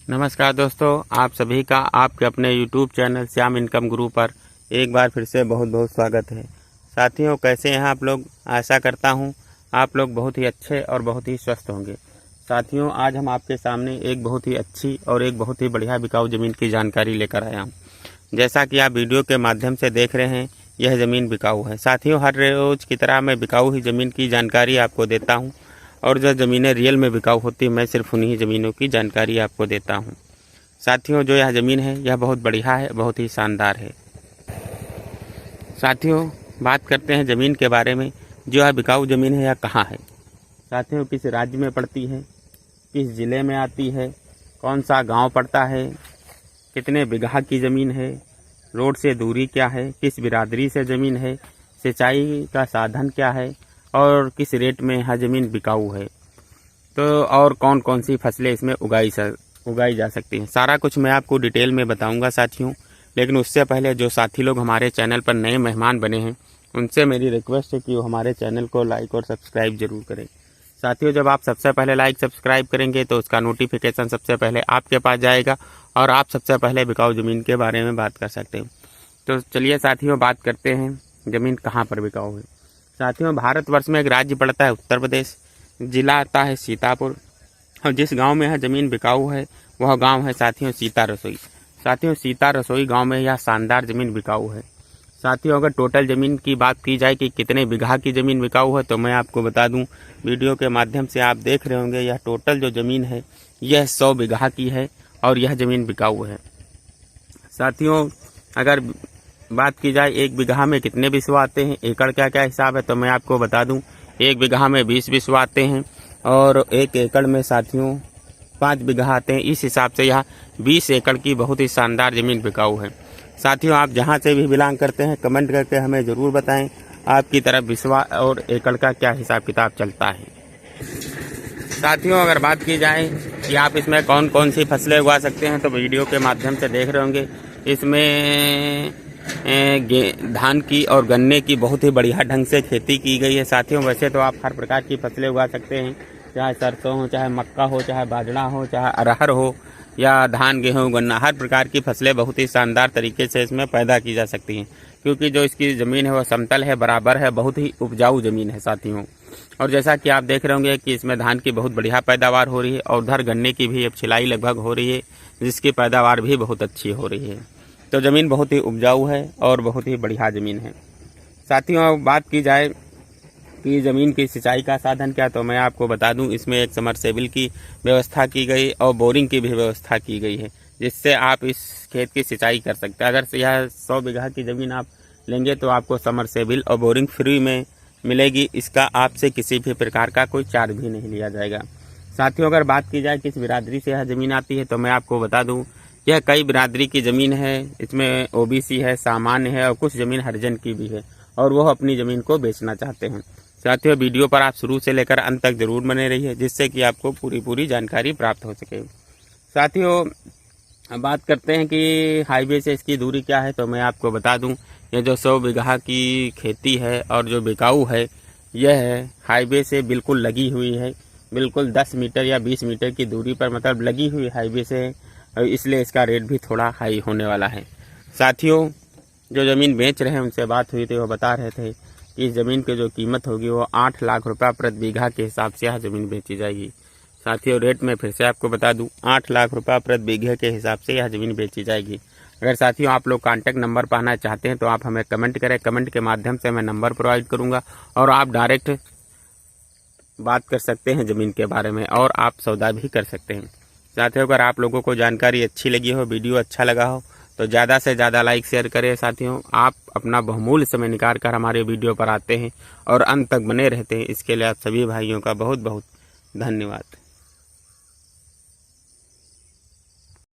नमस्कार दोस्तों, आप सभी का आपके अपने YouTube चैनल श्याम इनकम गुरु पर एक बार फिर से बहुत बहुत स्वागत है। साथियों, कैसे हैं आप लोग? आशा करता हूं आप लोग बहुत ही अच्छे और बहुत ही स्वस्थ होंगे। साथियों, आज हम आपके सामने एक बहुत ही अच्छी और एक बहुत ही बढ़िया बिकाऊ ज़मीन की जानकारी लेकर आया हूँ। जैसा कि आप वीडियो के माध्यम से देख रहे हैं, यह ज़मीन बिकाऊ है। साथियों, हर रोज़ की तरह मैं बिकाऊ ही ज़मीन की जानकारी आपको देता हूँ और जो ज़मीनें रियल में बिकाऊ होती मैं सिर्फ उन्हीं ज़मीनों की जानकारी आपको देता हूं। साथियों, जो यह ज़मीन है यह बहुत बढ़िया है, बहुत ही शानदार है। साथियों, बात करते हैं ज़मीन के बारे में। जो यह बिकाऊ ज़मीन है यह कहाँ है? साथियों, किस राज्य में पड़ती है, किस ज़िले में आती है, कौन सा गांव पड़ता है, कितने बीघा की ज़मीन है, रोड से दूरी क्या है, किस बिरादरी से ज़मीन है, सिंचाई का साधन क्या है और किस रेट में यह ज़मीन बिकाऊ है, तो और कौन कौन सी फसलें इसमें उगाई जा सकती हैं, सारा कुछ मैं आपको डिटेल में बताऊंगा साथियों। लेकिन उससे पहले जो साथी लोग हमारे चैनल पर नए मेहमान बने हैं उनसे मेरी रिक्वेस्ट है कि वो हमारे चैनल को लाइक और सब्सक्राइब जरूर करें। साथियों, जब आप सबसे पहले लाइक सब्सक्राइब करेंगे तो उसका नोटिफिकेशन सबसे पहले आपके पास जाएगा और आप सबसे पहले बिकाऊ ज़मीन के बारे में बात कर सकते हैं। तो चलिए साथियों, बात करते हैं ज़मीन कहाँ पर बिकाऊ है। साथियों, भारतवर्ष में एक राज्य पड़ता है उत्तर प्रदेश, जिला आता है सीतापुर और जिस गांव में यह ज़मीन बिकाऊ है वह गांव है साथियों सीता रसोई। साथियों, सीता रसोई गांव में यह शानदार ज़मीन बिकाऊ है। साथियों, अगर टोटल ज़मीन की बात की जाए कि कितने बीघा की ज़मीन बिकाऊ है तो मैं आपको बता दूं, वीडियो के माध्यम से आप देख रहे होंगे यह टोटल जो ज़मीन है यह 100 बीघा की है और यह ज़मीन बिकाऊ है। साथियों, अगर बात की जाए एक बीघा में कितने बिस्वा आते हैं, एकड़ क्या क्या हिसाब है, तो मैं आपको बता दूं एक बीघा में 20 बिस्वा आते हैं और एक एकड़ में साथियों 5 बीघा आते हैं। इस हिसाब से यह 20 एकड़ की बहुत ही शानदार ज़मीन बिकाऊ है। साथियों, आप जहां से भी बिलोंग करते हैं कमेंट करके हमें ज़रूर बताएं आपकी तरफ बिस्वा और एकड़ का क्या हिसाब किताब चलता है। साथियों, अगर बात की जाए कि आप इसमें कौन कौन सी फसलें उगा सकते हैं तो वीडियो के माध्यम से देख रहे होंगे इसमें धान की और गन्ने की बहुत ही बढ़िया ढंग से खेती की गई है। साथियों, वैसे तो आप हर प्रकार की फसलें उगा सकते हैं, चाहे सरसों हो, चाहे मक्का हो, चाहे बाजरा हो, चाहे अरहर हो या धान गेहूं गन्ना, हर प्रकार की फसलें बहुत ही शानदार तरीके से इसमें पैदा की जा सकती हैं क्योंकि जो इसकी ज़मीन है वह समतल है, बराबर है, बहुत ही उपजाऊ ज़मीन है साथियों। और जैसा कि आप देख रहे होंगे कि इसमें धान की बहुत बढ़िया पैदावार हो रही है और उधर गन्ने की भी अब छिलाई लगभग हो रही है जिसकी पैदावार भी बहुत अच्छी हो रही है। तो ज़मीन बहुत ही उपजाऊ है और बहुत ही बढ़िया ज़मीन है। साथियों, बात की जाए कि ज़मीन की सिंचाई का साधन क्या, तो मैं आपको बता दूं इसमें एक समरसेबिल की व्यवस्था की गई और बोरिंग की भी व्यवस्था की गई है जिससे आप इस खेत की सिंचाई कर सकते हैं। अगर यह 100 बीघा की ज़मीन आप लेंगे तो आपको समरसेबिल और बोरिंग फ्री में मिलेगी। इसका आपसे किसी भी प्रकार का कोई चार्ज भी नहीं लिया जाएगा। साथियों, अगर बात की जाए किस बिरादरी से यह ज़मीन आती है तो मैं आपको बता दूं यह कई बिरादरी की ज़मीन है। इसमें ओबीसी है, सामान्य है और कुछ ज़मीन हरिजन की भी है और वो अपनी ज़मीन को बेचना चाहते हैं। साथियों, वीडियो पर आप शुरू से लेकर अंत तक जरूर बने रहिए जिससे कि आपको पूरी जानकारी प्राप्त हो सके। साथियों, बात करते हैं कि हाईवे से इसकी दूरी क्या है, तो मैं आपको बता दूं ये जो 100 बीघा की खेती है और जो बिकाऊ है यह हाईवे से बिल्कुल लगी हुई है, बिल्कुल 10 मीटर या 20 मीटर की दूरी पर मतलब लगी हुई हाईवे से, इसलिए इसका रेट भी थोड़ा हाई होने वाला है। साथियों, जो ज़मीन बेच रहे हैं उनसे बात हुई थी, वो बता रहे थे कि इस ज़मीन की जो कीमत होगी वो 8 लाख रुपये प्रति बीघा के हिसाब से यह ज़मीन बेची जाएगी। साथियों, रेट में फिर से आपको बता दूं 8 लाख रुपये प्रति बीघे के हिसाब से यह ज़मीन बेची जाएगी। अगर साथियों आप लोग कांटेक्ट नंबर पाना चाहते हैं तो आप हमें कमेंट करें, कमेंट के माध्यम से मैं नंबर प्रोवाइड करूँगा और आप डायरेक्ट बात कर सकते हैं ज़मीन के बारे में और आप सौदा भी कर सकते हैं। साथियों, अगर आप लोगों को जानकारी अच्छी लगी हो, वीडियो अच्छा लगा हो तो ज़्यादा से ज़्यादा लाइक शेयर करें। साथियों, आप अपना बहुमूल्य समय निकाल कर हमारे वीडियो पर आते हैं और अंत तक बने रहते हैं, इसके लिए आप सभी भाइयों का बहुत बहुत धन्यवाद।